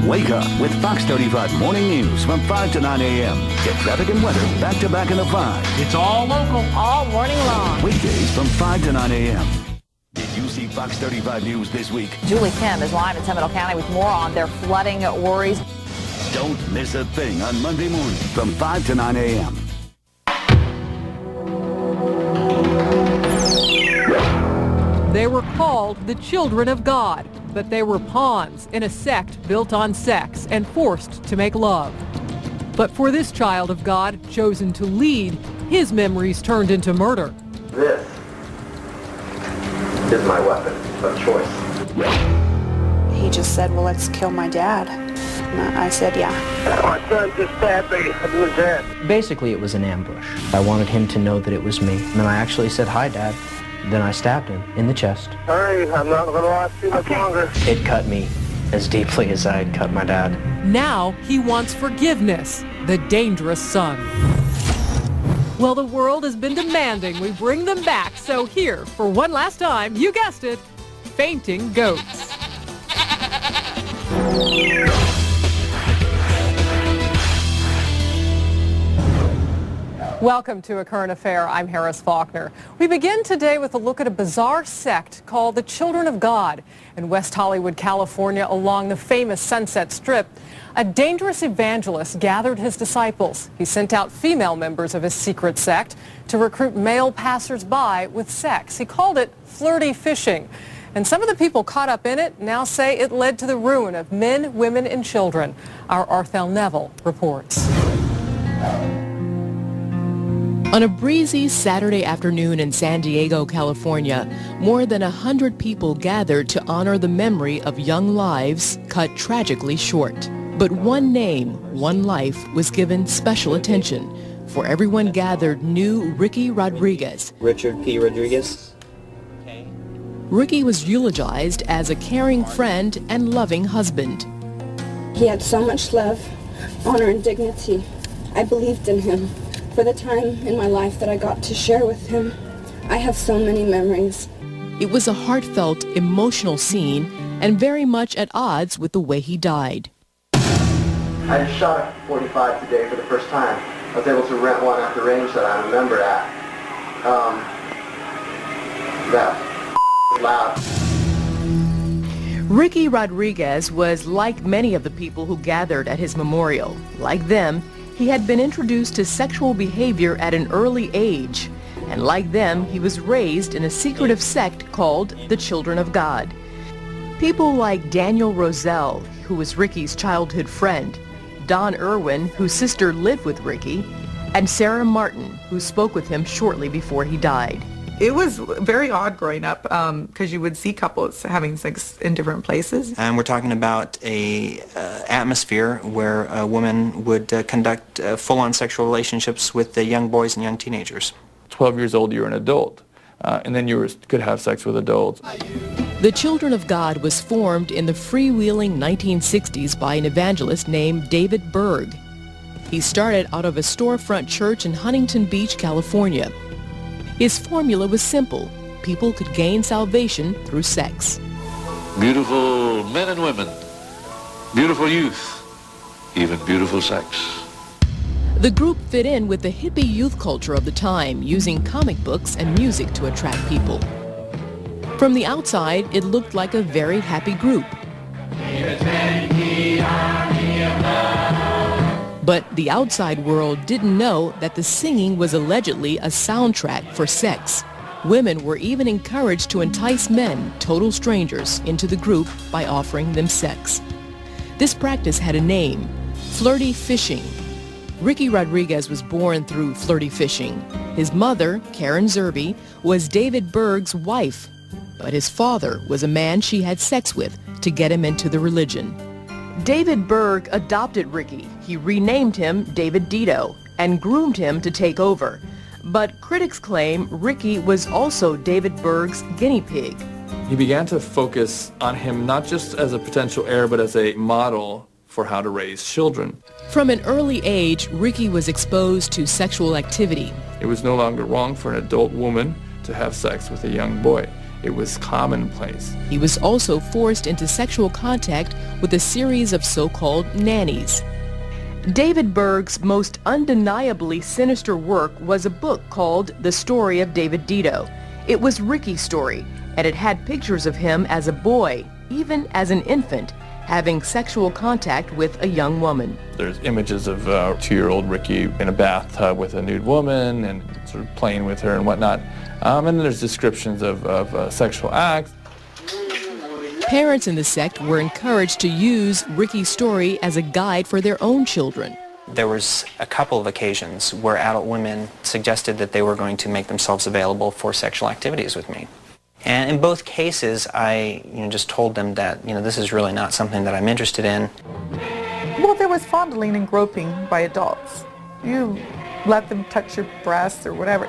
Wake up with Fox 35 Morning News from 5 to 9 a.m. Get traffic and weather back to back in the 5. It's all local, all morning long. Weekdays from 5 to 9 a.m. Did you see Fox 35 News this week? Julie Kim is live in Seminole County with more on their flooding worries. Don't miss a thing on Monday morning from 5 to 9 a.m. They were called the Children of God, but they were pawns in a sect built on sex and forced to make love. But for this child of God, chosen to lead, his memories turned into murder. This is my weapon of choice. He just said, well, let's kill my dad. And I said, yeah. My son just stabbed me in the head. Basically, it was an ambush. I wanted him to know that it was me. And then I actually said, hi, Dad. Then I stabbed him in the chest. Hurry, I'm not going to last too much longer. It cut me as deeply as I had cut my dad. Now he wants forgiveness, the dangerous son. Well, the world has been demanding we bring them back, so here, for one last time, you guessed it, fainting goats. Welcome to A Current Affair. I'm Harris Faulkner. We begin today with a look at a bizarre sect called the Children of God. In West Hollywood, California, along the famous Sunset Strip, a dangerous evangelist gathered his disciples. He sent out female members of his secret sect to recruit male passers-by with sex. He called it flirty fishing. And some of the people caught up in it now say it led to the ruin of men, women, and children. Our Arthel Neville reports. On a breezy Saturday afternoon in San Diego, California, more than 100 people gathered to honor the memory of young lives cut tragically short. But one name, one life, was given special attention, for everyone gathered knew Ricky Rodriguez. Richard P. Rodriguez. Ricky was eulogized as a caring friend and loving husband. He had so much love, honor, and dignity. I believed in him. For the time in my life that I got to share with him, I have so many memories. It was a heartfelt, emotional scene and very much at odds with the way he died. I just shot a 45 today for the first time. I was able to rent one at the range that I'm a member at. That loud. Ricky Rodriguez was like many of the people who gathered at his memorial. Like them, he had been introduced to sexual behavior at an early age, and like them, he was raised in a secretive sect called the Children of God. People like Daniel Roselle, who was Ricky's childhood friend, Don Irwin, whose sister lived with Ricky, and Sarah Martin, who spoke with him shortly before he died. It was very odd growing up because you would see couples having sex in different places. And we're talking about a atmosphere where a woman would conduct full-on sexual relationships with the young boys and young teenagers. 12 years old, you're an adult, and then you could have sex with adults. The Children of God was formed in the freewheeling 1960s by an evangelist named David Berg. He started out of a storefront church in Huntington Beach, California. His formula was simple. People could gain salvation through sex. Beautiful men and women, beautiful youth, even beautiful sex. The group fit in with the hippie youth culture of the time, using comic books and music to attract people. From the outside, it looked like a very happy group. But the outside world didn't know that the singing was allegedly a soundtrack for sex. Women were even encouraged to entice men, total strangers, into the group by offering them sex. This practice had a name, flirty fishing. Ricky Rodriguez was born through flirty fishing. His mother, Karen Zerby, was David Berg's wife, but his father was a man she had sex with to get him into the religion. David Berg adopted Ricky. He renamed him David Dito and groomed him to take over. But critics claim Ricky was also David Berg's guinea pig. He began to focus on him not just as a potential heir, but as a model for how to raise children. From an early age, Ricky was exposed to sexual activity. It was no longer wrong for an adult woman to have sex with a young boy. It was commonplace. He was also forced into sexual contact with a series of so-called nannies. David Berg's most undeniably sinister work was a book called The Story of David Dido. It was Ricky's story, and it had pictures of him as a boy, even as an infant, having sexual contact with a young woman. There's images of 2-year-old Ricky in a bathtub with a nude woman and sort of playing with her and whatnot. And then there's descriptions of sexual acts. Parents in the sect were encouraged to use Ricky's story as a guide for their own children. There was a couple of occasions where adult women suggested that they were going to make themselves available for sexual activities with me. And in both cases, I just told them that this is really not something that I'm interested in. Well, there was fondling and groping by adults. You let them touch your breasts or whatever.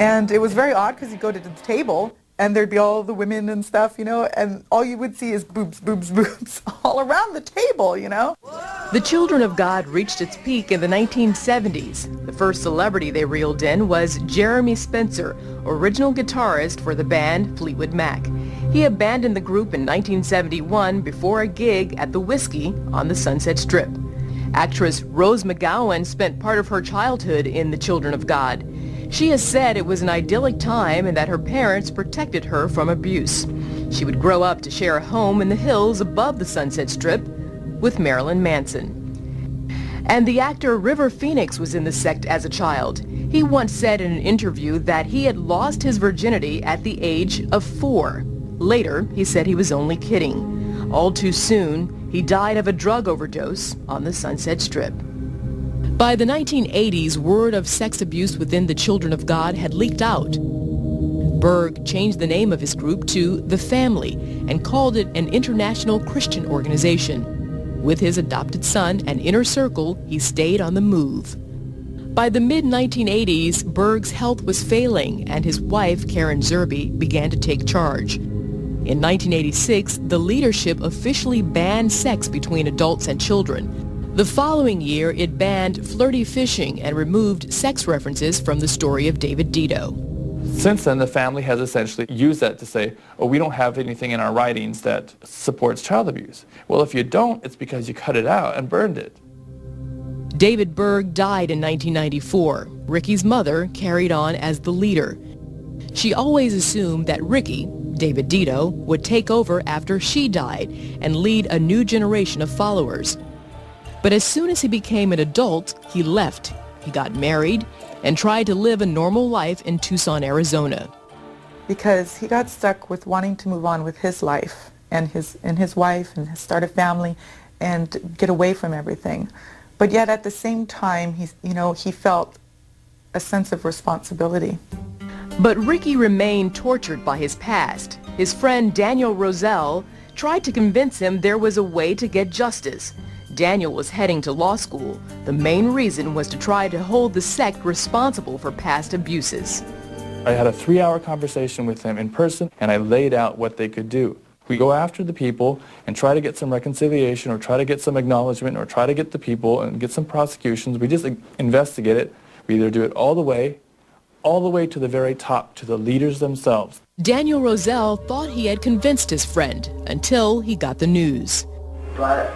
And it was very odd because you go to the table and there'd be all the women and stuff, and all you would see is boobs, boobs, boobs all around the table, The Children of God reached its peak in the 1970s. The first celebrity they reeled in was Jeremy Spensser, original guitarist for the band Fleetwood Mac. He abandoned the group in 1971 before a gig at the Whiskey on the Sunset Strip. Actress Rose Mcgowan spent part of her childhood in The Children of God. She has said it was an idyllic time and that her parents protected her from abuse. She would grow up to share a home in the hills above the Sunset Strip with Marilyn Manson. And the actor River Phoenix was in the sect as a child. He once said in an interview that he had lost his virginity at the age of 4. Later, he said he was only kidding. All too soon, he died of a drug overdose on the Sunset Strip. By the 1980s, word of sex abuse within the Children of God had leaked out. Berg changed the name of his group to The Family and called it an international Christian organization. With his adopted son and inner circle, he stayed on the move. By the mid-1980s, Berg's health was failing, and his wife, Karen Zerby, began to take charge. In 1986, the leadership officially banned sex between adults and children. The following year, it banned flirty fishing and removed sex references from the story of David Dido. Since then, the family has essentially used that to say, oh, we don't have anything in our writings that supports child abuse. Well, if you don't, it's because you cut it out and burned it. David Berg died in 1994. Ricky's mother carried on as the leader. She always assumed that Ricky, David Dido, would take over after she died and lead a new generation of followers. But as soon as he became an adult, he left. He got married and tried to live a normal life in Tucson, Arizona. Because he got stuck with wanting to move on with his life and his wife and start a family and get away from everything. But yet at the same time, he felt a sense of responsibility. But Ricky remained tortured by his past. His friend Daniel Roselle tried to convince him there was a way to get justice. Daniel was heading to law school. The main reason was to try to hold the sect responsible for past abuses. I had a 3-hour conversation with them in person, and I laid out what they could do. We go after the people and try to get some reconciliation or try to get some acknowledgement or try to get the people and get some prosecutions. We just investigate it. We either do it all the way to the very top, to the leaders themselves. Daniel Roselle thought he had convinced his friend until he got the news. But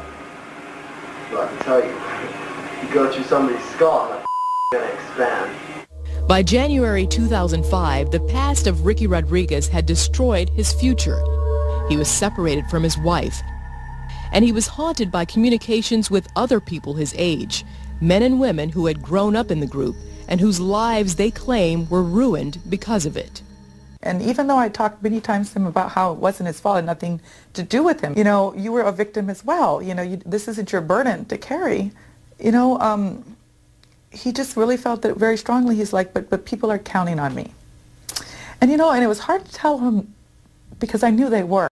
I can tell you, you go through somebody's skull and it's going to expand. By January 2005, the past of Ricky Rodriguez had destroyed his future. He was separated from his wife, and he was haunted by communications with other people his age, men and women who had grown up in the group and whose lives they claim were ruined because of it. And even though I talked many times to him about how it wasn't his fault, it had nothing to do with him, you were a victim as well. This isn't your burden to carry. He just really felt that very strongly. He's like, but people are counting on me. And and it was hard to tell him because I knew they were.